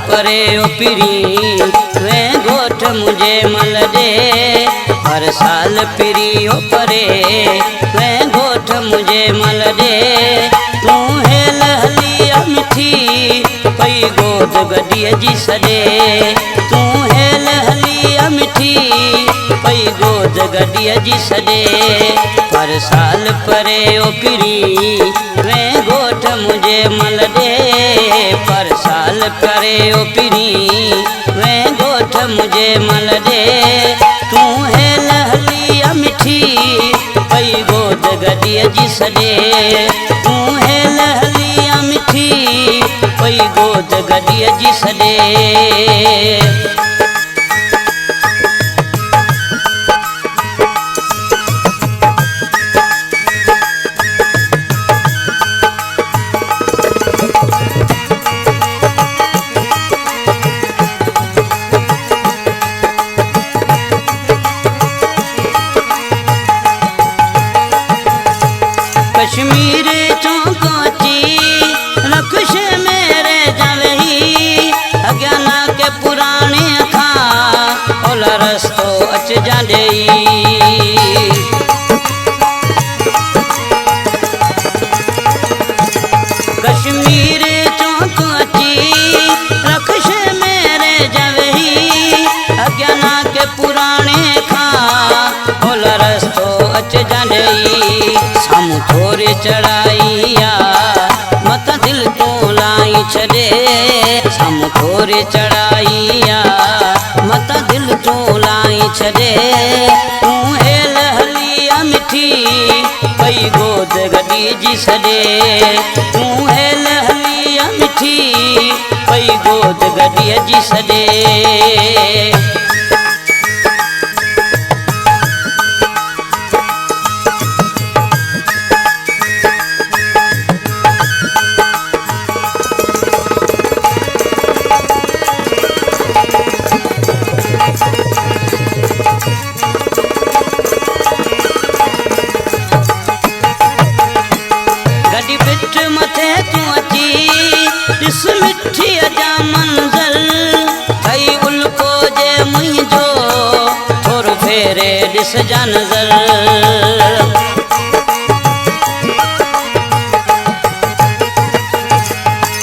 परे ओ पिरी वे गोठ मुझे मल दे। हर साल पिरी ओ परे वे गोठ मुझे मल दे। तू हेल हलिया मिठी पई गोद गॾीअ जी सॾे। तू हेल हलिया मिठी पई गोद गॾीअ जी सॾे। हर साल परे ओ पिरी वे गोठ मुझे मल दे। पर साल परे ओ पिरी वे गोठ मुझे मल दे। तू हेल हलिया मिठी पई गोद गॾीअ जी सॾे। तू हेल हलिया मिठी पई गोद गॾीअ जी सॾे। कश्मीर चौंकोची रखश मेरे जलही अज्ञाना के पुराने खा ओला रस्तो अच जांदे। कश्मीर चौंकोची रखश मेरे जलही अज्ञाना के पुराने खा ओला रस्तो अच जांदे। सामू थोरे चढ़ाइया मत दिल तो लाई छॾे। सामू थोरे चढ़ाइया मत दिल तो लाई छॾे। तू हेल हलिया मिठी पई गोद गॾीअ जी सॾे। तू हेल हलिया मिठी पई गोद गॾीअ जी सॾे। गॾी बिच मथे तू अची ॾिस मिठीअ जा मंज़र। थई उल्को जे मुंहिंजो थोरो फेरे ॾिस जा नज़र।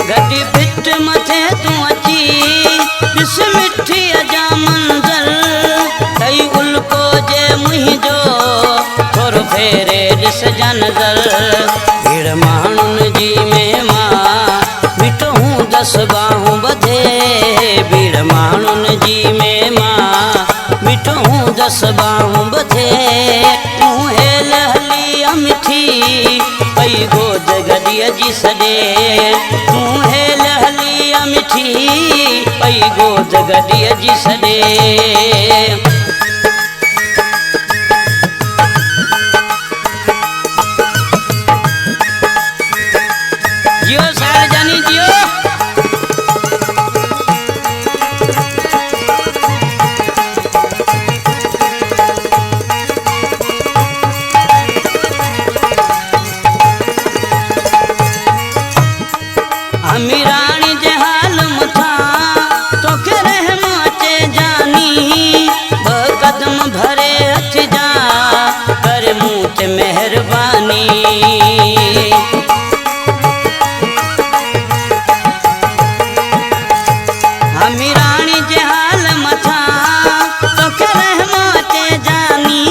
गॾी बिच मथे तू अची ॾिस मिठीअ जा मंज़र। थई उल्को जे मुंहिंजो थोरो फेरे ॾिस जा नज़र। भीड़ माण्हुनि जी महिमा बीठो हूं 10 बाहूं ॿधे। भीड़ माण्हुनि जी महिमा बीठो हूं 10 बाहूं ॿधे। तू हेल हलिया मिठी पई गोद गॾीअ जी सॾे। तू हेल हलिया मिठी पई गोद गॾीअ जी सॾे। जियो साल जानी जियो। अमीराणी जे हाल मथा तोखे रहम अचे जानी। 2 कदम भरे हथ जा कर मूं ते महिरबानी। अमीराणी जे हाल मथा तोखे रहम अचे जानी।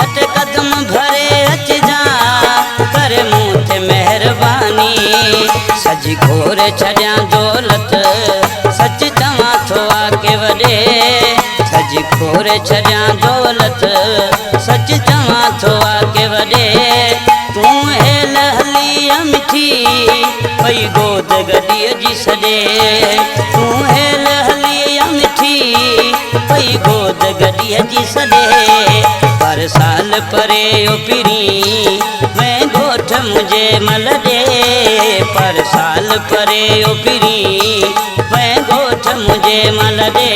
8 कदम भरे अच जा कर मूं ते महिरबानी। सज घोर छॾियां दौलत सच चवां थो आके वॾे। सज घोर छॾियां दौलत सच चवां थो आके वॾे। तू हेल हलिया मिठी पई गोद गॾीअ जी सॾे। तू हेल हलिया मिठी पई गोद गॾीअ जी सॾे। पर साल परे ओ पिरी मैं गोठ मुझे मल दे। पर साल परे ओ पिरी मैं गोठ मुझे मल दे।